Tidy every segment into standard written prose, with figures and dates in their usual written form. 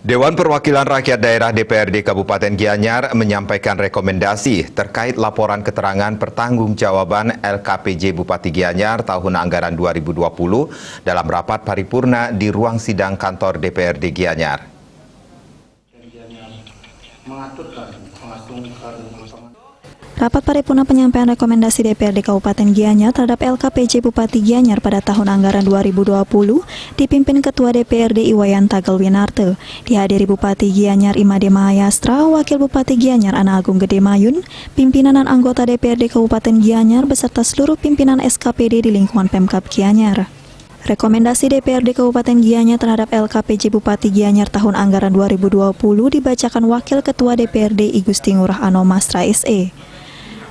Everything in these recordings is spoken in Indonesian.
Dewan Perwakilan Rakyat Daerah DPRD Kabupaten Gianyar menyampaikan rekomendasi terkait laporan keterangan pertanggungjawaban LKPJ Bupati Gianyar tahun anggaran 2020 dalam rapat paripurna di ruang sidang kantor DPRD Gianyar. Rapat paripurna penyampaian rekomendasi DPRD Kabupaten Gianyar terhadap LKPJ Bupati Gianyar pada tahun anggaran 2020 dipimpin Ketua DPRD Iwayan Tagalwinarto. Dihadiri Bupati Gianyar Imade Mahayastra, Wakil Bupati Gianyar Ana Agung Gede Mayun, pimpinan dan anggota DPRD Kabupaten Gianyar beserta seluruh pimpinan SKPD di lingkungan Pemkab Gianyar. Rekomendasi DPRD Kabupaten Gianyar terhadap LKPJ Bupati Gianyar tahun anggaran 2020 dibacakan Wakil Ketua DPRD I Gusti Ngurah Ano Mastra SE.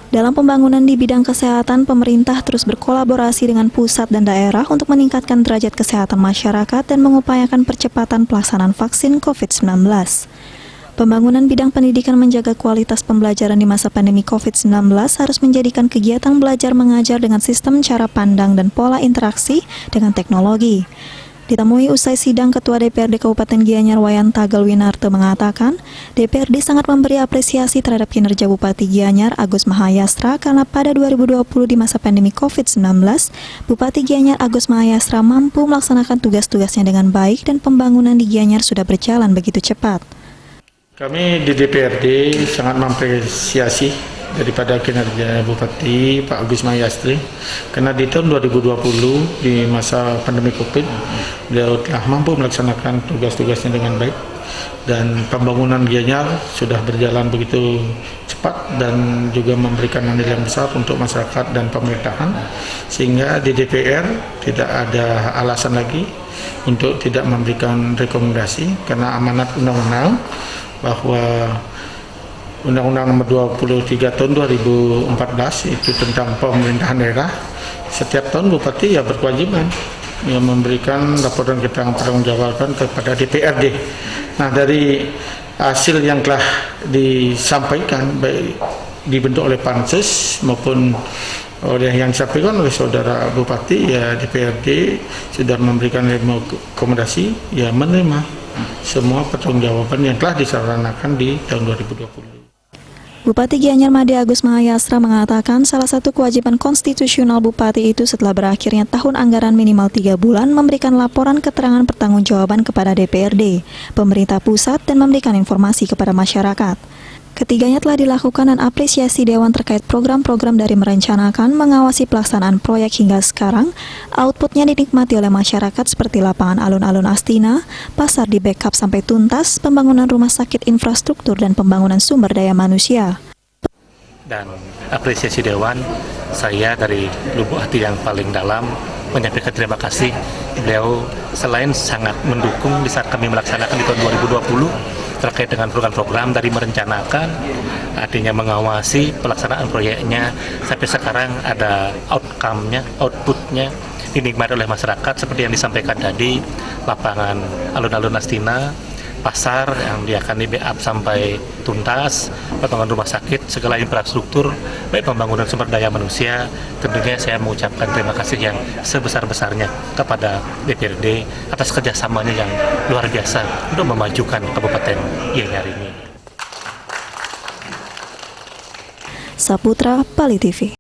Dalam pembangunan di bidang kesehatan, pemerintah terus berkolaborasi dengan pusat dan daerah untuk meningkatkan derajat kesehatan masyarakat dan mengupayakan percepatan pelaksanaan vaksin COVID-19. Pembangunan bidang pendidikan menjaga kualitas pembelajaran di masa pandemi COVID-19 harus menjadikan kegiatan belajar mengajar dengan sistem cara pandang dan pola interaksi dengan teknologi. Ditemui usai sidang, Ketua DPRD Kabupaten Gianyar Wayan Tagalwinarto mengatakan, DPRD sangat memberi apresiasi terhadap kinerja Bupati Gianyar Agus Mahayastra karena pada 2020 di masa pandemi COVID-19, Bupati Gianyar Agus Mahayastra mampu melaksanakan tugas-tugasnya dengan baik dan pembangunan di Gianyar sudah berjalan begitu cepat. Kami di DPRD sangat mengapresiasi daripada kinerja Bupati Pak Agus Mahayastra karena di tahun 2020 di masa pandemi COVID beliau telah mampu melaksanakan tugas-tugasnya dengan baik dan pembangunan Gianyar sudah berjalan begitu cepat dan juga memberikan nilai yang besar untuk masyarakat dan pemerintahan, sehingga di DPR tidak ada alasan lagi untuk tidak memberikan rekomendasi karena amanat undang-undang bahwa Undang-Undang Nomor 23 Tahun 2014 itu tentang pemerintahan daerah, setiap tahun Bupati ya berkewajiban yang memberikan laporan pertanggungjawaban kepada DPRD. Nah, dari hasil yang telah disampaikan baik dibentuk oleh Pansus maupun oleh yang disampaikan oleh saudara Bupati, ya DPRD sudah memberikan rekomendasi ya menerima semua pertanggungjawaban yang telah disarankan di tahun 2020. Bupati Gianyar Made Agus Mahayastra mengatakan salah satu kewajiban konstitusional Bupati itu setelah berakhirnya tahun anggaran minimal 3 bulan memberikan laporan keterangan pertanggungjawaban kepada DPRD, pemerintah pusat dan memberikan informasi kepada masyarakat. Ketiganya telah dilakukan dan apresiasi Dewan terkait program-program dari merencanakan, mengawasi pelaksanaan proyek hingga sekarang, outputnya dinikmati oleh masyarakat seperti lapangan alun-alun Astina, pasar di backup sampai tuntas, pembangunan rumah sakit infrastruktur, dan pembangunan sumber daya manusia. Dan apresiasi Dewan, saya dari lubuk hati yang paling dalam menyampaikan terima kasih. Beliau selain sangat mendukung di saat kami melaksanakan di tahun 2020, terkait dengan program-program dari merencanakan, artinya mengawasi pelaksanaan proyeknya, sampai sekarang ada outcome-nya, output-nya dinikmati oleh masyarakat seperti yang disampaikan tadi, lapangan alun-alun Astina, pasar yang dia akan di-backup sampai tuntas, pembangunan rumah sakit, segala infrastruktur, baik pembangunan sumber daya manusia. Tentunya saya mengucapkan terima kasih yang sebesar-besarnya kepada DPRD atas kerjasamanya yang luar biasa untuk memajukan Kabupaten Gianyar ini. Saputra, Pali TV.